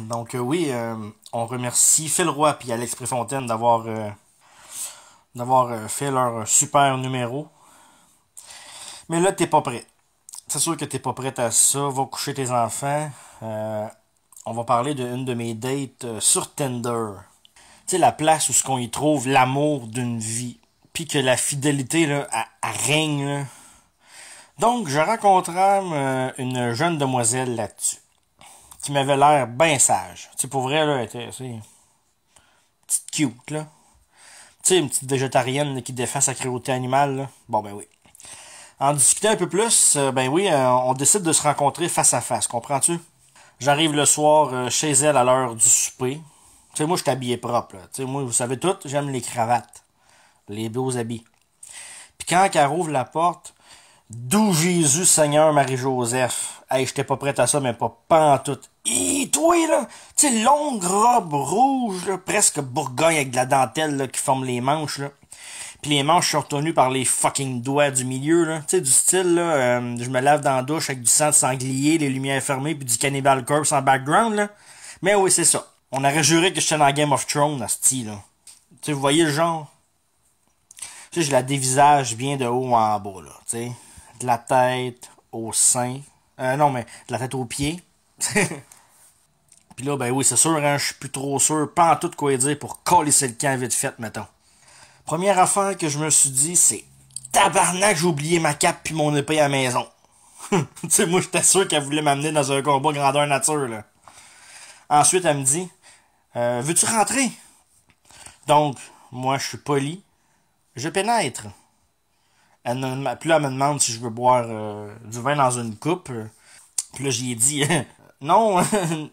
Donc oui, on remercie Phil Roy et Alex Préfontaine d'avoir fait leur super numéro. Mais là, t'es pas prêt. C'est sûr que t'es pas prête à ça. Va coucher tes enfants. On va parler d'une de mes dates sur Tinder. Tu sais, la place où ce qu'on y trouve l'amour d'une vie. Puis que la fidélité, là, elle règne, là. Donc, je rencontrais une jeune demoiselle là-dessus. Qui m'avait l'air bien sage. Tu sais, pour vrai, là, elle était assez petite cute, là. Tu sais, une petite végétarienne là, qui défend sa cruauté animale, là. Bon, ben oui. En discutant un peu plus, ben oui, on décide de se rencontrer face à face, comprends-tu? J'arrive le soir chez elle à l'heure du souper. Tu sais, moi, je suis habillé propre, là. Tu sais, moi, vous savez tout, j'aime les cravates. Les beaux habits. Puis quand elle rouvre la porte, d'où Jésus Seigneur Marie-Joseph. Hey, j'étais pas prête à ça, mais pas pantoute. Et toi, là, tu sais, longue robe rouge, là, presque bourgogne avec de la dentelle, là, qui forme les manches, là. Puis les manches sont retenues par les fucking doigts du milieu, là. Tu sais, du style, là, je me lave dans la douche avec du sang de sanglier, les lumières fermées, puis du Cannibal Corpse en background, là. Mais oui, c'est ça. On aurait juré que j'étais dans Game of Thrones, à ce style, là. Tu sais, vous voyez le genre? Tu sais, je la dévisage bien de haut en bas, là, tu sais. De la tête au sein. Non, mais de la tête aux pieds. Puis là, ben oui, c'est sûr, hein, je suis plus trop sûr, pas en tout quoi dire pour coller le camp vite fait, mettons. Première affaire que je me suis dit, c'est tabarnak, j'ai oublié ma cape puis mon épée à la maison. Tu sais, moi, j'étais sûr qu'elle voulait m'amener dans un combat grandeur nature, là. Ensuite, elle me dit, veux-tu rentrer? Donc, moi, je suis poli. Je pénètre. Puis là, elle me demande si je veux boire du vin dans une coupe. Puis là, j'y ai dit, non,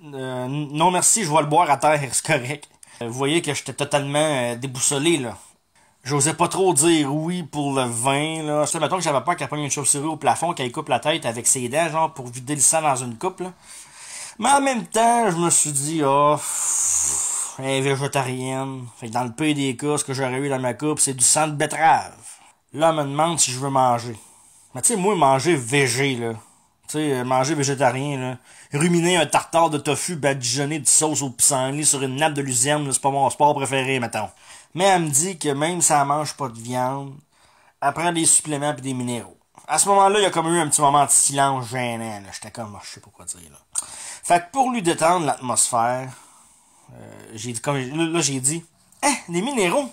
non merci, je vais le boire à terre, c'est correct. Vous voyez que j'étais totalement déboussolé, là. J'osais pas trop dire oui pour le vin, là. C'est mettons que j'avais peur qu'elle prenne une chauve-souris au plafond, qu'elle coupe la tête avec ses dents, genre, pour vider le sang dans une coupe, là. Mais en même temps, je me suis dit, elle est végétarienne. Fait que dans le pire des cas, ce que j'aurais eu dans ma coupe, c'est du sang de betterave. Là, elle me demande si je veux manger. Mais tu sais, moi, manger végé, là. Tu sais, manger végétarien, là. Ruminer un tartare de tofu badigeonné de sauce au pissenlit sur une nappe de luzerne, là, c'est pas mon sport préféré, mettons. Mais elle me dit que même si elle mange pas de viande, elle prend des suppléments pis des minéraux. À ce moment-là, il y a comme eu un petit moment de silence gênant, là. J'étais comme, je sais pas quoi dire, là. Fait que pour lui détendre l'atmosphère, j'ai dit, j'ai dit, des minéraux?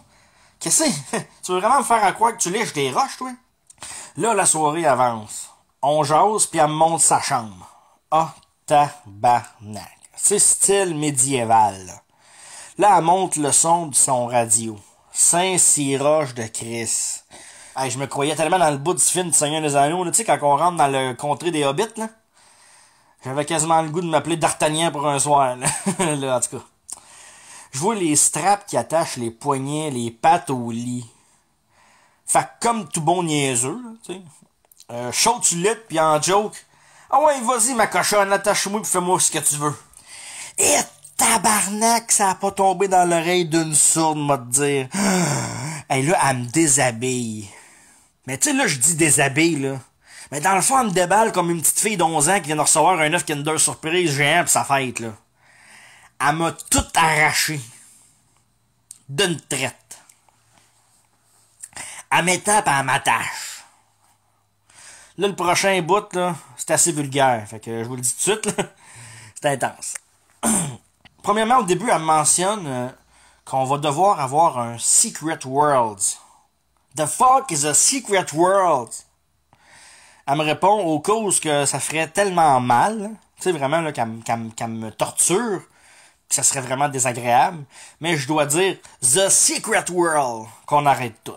Qu'est-ce que c'est? Tu veux vraiment me faire croire que tu lèches des roches, toi? Là, la soirée avance. On jase, puis elle me montre sa chambre. Ah, tabarnak. C'est style médiéval, là. Là, elle monte le son de son radio. Saint-Cyroche de Chris. Hey, je me croyais tellement dans le bout du film du Seigneur des Anneaux, tu sais, quand on rentre dans le contrée des Hobbits, là. J'avais quasiment le goût de m'appeler D'Artagnan pour un soir, là. Là, en tout cas. Je vois les straps qui attachent les poignets, les pattes au lit. Fait que comme tout bon niaiseux, tu sais. Chaud tu luttes, pis en joke. Ah ouais, vas-y, ma cochonne, attache-moi pis fais-moi ce que tu veux. Et tabarnak, ça a pas tombé dans l'oreille d'une sourde, m'a te dire. Et là, elle me déshabille. Mais tu sais, là, je dis déshabille, là. Mais dans le fond, elle me déballe comme une petite fille d'11 ans qui vient de recevoir un œuf Kinder Surprise géant pis sa fête, là. Elle m'a tout arraché. D'une traite. Elle m'étape, elle m'attache. Là, le prochain bout, là, c'est assez vulgaire. Fait que je vous le dis tout de suite, là. C'est intense. Premièrement, au début, elle me mentionne qu'on va devoir avoir un Secret World. The fuck is a Secret World? Elle me répond aux causes que ça ferait tellement mal, tu sais, vraiment, là, qu'elle me torture, que ça serait vraiment désagréable. Mais je dois dire The Secret World, qu'on arrête tout.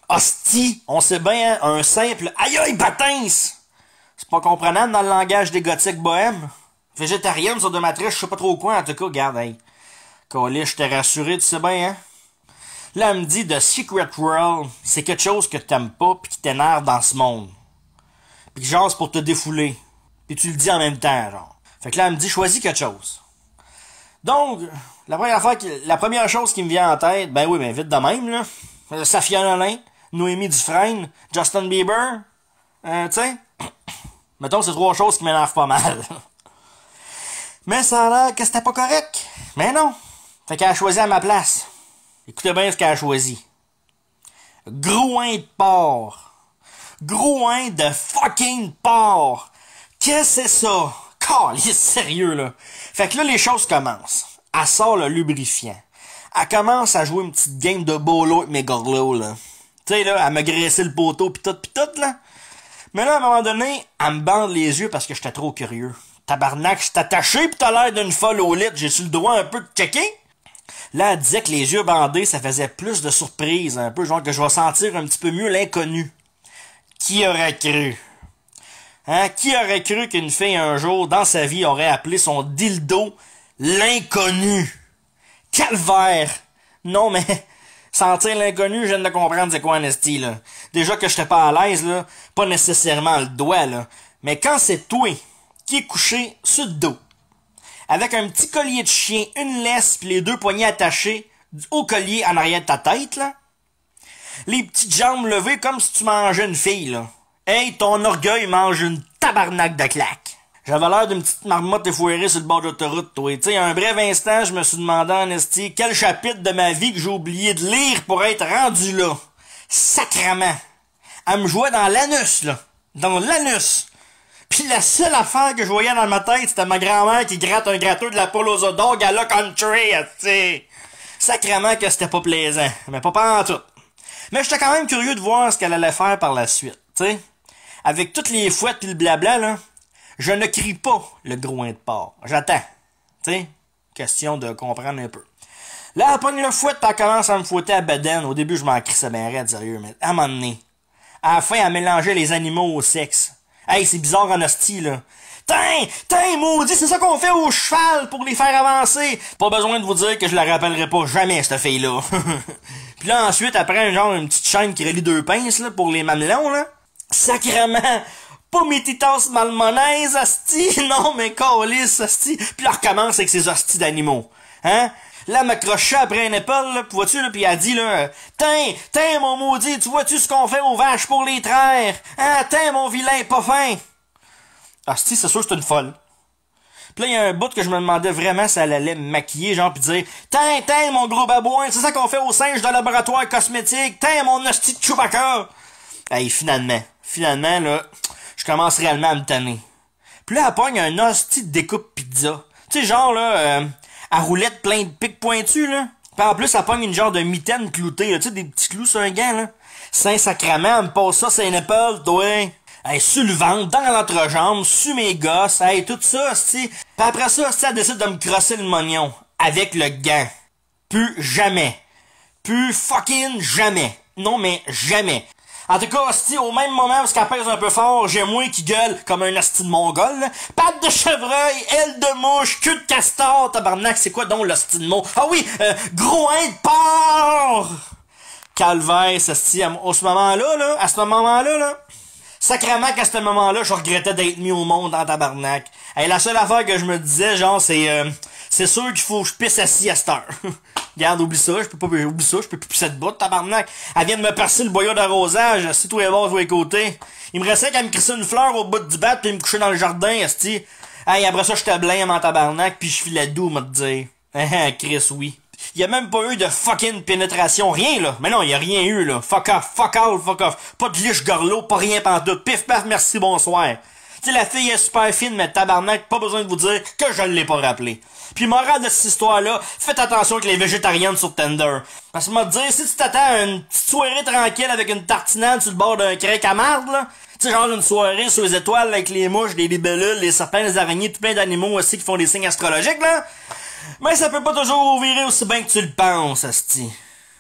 Hostie, on sait bien, un simple aïe aïe batins! C'est pas comprenable dans le langage des gothiques bohèmes. Végétarienne sur de matrice, je sais pas trop quoi, en tout cas, regarde, hey. Colis, je t'ai rassuré, tu sais bien, hein? Là, elle me dit, The Secret World, c'est quelque chose que t'aimes pas pis qui t'énerve dans ce monde. Pis que genre, c'est pour te défouler. Pis tu le dis en même temps, genre. Fait que là, elle me dit, choisis quelque chose. Donc, la première chose qui me vient en tête, ben oui, ben vite de même, là. Safia Nolin, Noémie Dufresne, Justin Bieber, tu sais. Mettons, c'est trois choses qui m'énervent pas mal. Mais ça a l'air que c'était pas correct. Mais non. Fait qu'elle a choisi à ma place. Écoutez bien ce qu'elle a choisi. Grouin de porc. Grouin de fucking porc. Qu'est-ce que c'est ça? Calisse, sérieux, là. Fait que là, les choses commencent. Elle sort le lubrifiant. Elle commence à jouer une petite game de bolo avec mes gorlots, là. Tu sais, là, elle me graissait le poteau pis tout, là. Mais là, à un moment donné, elle me bande les yeux parce que j'étais trop curieux. Tabarnak, j'étais attaché pis t'as l'air d'une folle au lit. J'ai-tu le droit un peu de checker? Là, elle disait que les yeux bandés, ça faisait plus de surprise, un peu, genre que je vais sentir un petit peu mieux l'inconnu. Qui aurait cru? Hein? Qui aurait cru qu'une fille, un jour, dans sa vie, aurait appelé son dildo l'inconnu? Calvaire! Non, mais sentir l'inconnu, je viens de comprendre c'est quoi en esti, là. Déjà que j'étais pas à l'aise, là, pas nécessairement le doigt, là. Mais quand c'est toi qui est couché sur le dos, avec un petit collier de chien, une laisse pis les deux poignets attachés au collier en arrière de ta tête, là, les petites jambes levées comme si tu mangeais une fille, là. Hey, ton orgueil mange une tabarnak de claque. J'avais l'air d'une petite marmotte effoirée sur le bord de l'autoroute, toi. Tu sais, un bref instant, je me suis demandé en esti quel chapitre de ma vie que j'ai oublié de lire pour être rendu là. Sacrement. Elle me jouait dans l'anus, là. Dans l'anus. Pis la seule affaire que je voyais dans ma tête, c'était ma grand-mère qui gratte un gratteux de la poule aux œufs d'orgue à la country, tu sais. Sacrement que c'était pas plaisant. Mais pas en tout. Mais j'étais quand même curieux de voir ce qu'elle allait faire par la suite, tu sais. Avec toutes les fouettes pis le blabla, là, je ne crie pas le grouin de porc. J'attends. Tu sais, question de comprendre un peu. Là, elle pogne le fouette pis elle commence à me fouetter à bedaine. Au début, je m'en crissais bien raide, sérieux, mais à un moment donné, à la fin, elle mélangeait les animaux au sexe. Hey, c'est bizarre en hostie, là. Tain, maudit, c'est ça qu'on fait au cheval pour les faire avancer. Pas besoin de vous dire que je la rappellerai pas jamais, cette fille-là. Puis là, ensuite, après, une petite chaîne qui relie deux pinces, là, pour les mamelons, là. Sacrement! Pas mes titas malmonaises, asti! Non, mais câlisse, asti! Puis là, elle recommence avec ses hosties d'animaux. Hein? Là, elle m'accrochait après une épaule, là, pis vois-tu, là, pis elle a dit, là, Tain, mon maudit, tu vois-tu ce qu'on fait aux vaches pour les traire? Hein? Tain, mon vilain, pas fin! Asti, c'est sûr que c'est une folle. Pis là, il y a un bout que je me demandais vraiment si elle allait me maquiller, genre, pis dire, Tain, mon gros babouin, c'est ça qu'on fait aux singes de laboratoire cosmétique, Tain, mon hostie de Chewbacca! Hey, finalement, là, je commence réellement à me tanner. Puis là, elle pogne un hostie de découpe pizza. Tu sais, genre, là, à roulette plein de pics pointus, là. Puis en plus, elle pogne une genre de mitaine cloutée, là. Tu sais, des petits clous sur un gant, là. Saint-sacrement, elle me passe ça, c'est une épaule, toi. Hey, sur le ventre, dans l'entrejambe, sur mes gosses, hey, tout ça, hostie. Puis après ça, hostie, elle décide de me crosser le mognon. Avec le gant. Plus jamais. Plus fucking jamais. Non, mais jamais. En tout cas, hostie, au même moment où qu'elle pèse un peu fort, j'ai moi qui gueule comme un hostie de mongol, là. Patte de chevreuil, aile de mouche, queue de castor, tabarnak, c'est quoi donc l'hostie de mot? Ah oui, groin de porc! Calvaire, hostie, à ce moment-là, là, sacrément qu'à ce moment-là, je regrettais d'être mis au monde en tabarnak. Hey, la seule affaire que je me disais, genre, c'est sûr qu'il faut que je pisse assis à cette heure. Regarde, oublie ça, je peux plus pisser de bout, tabarnak. Elle vient de me percer le boyau d'arrosage, si tous les bords, tous les côtés. Il me restait qu'à me crisser une fleur au bout du bat pis me coucher dans le jardin, esti. Hey, après ça, je te blâme en tabarnak pis je filais doux, m'a te dire. Chris, oui. Il y a même pas eu de fucking pénétration, rien, là. Mais non, il y a rien eu, là. Fuck off, fuck all, fuck off. Pas de liche gorlot, pas rien pantoute. Pif, paf, merci, bonsoir. Tu sais, la fille est super fine, mais tabarnak, pas besoin de vous dire que je ne l'ai pas rappelé. Puis morale de cette histoire-là, faites attention avec les végétariennes sur Tinder. Parce que moi te dire, si tu t'attends à une petite soirée tranquille avec une tartinade sur le bord d'un crêpe à marde, là, tu sais, genre une soirée sur les étoiles avec les mouches, les libellules, les serpents, les araignées, tout plein d'animaux aussi qui font des signes astrologiques, là, mais ça peut pas toujours virer aussi bien que tu le penses, asti.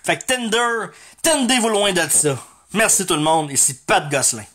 Fait que Tinder, tendez-vous loin de ça. Merci tout le monde, ici Pat Gosselin.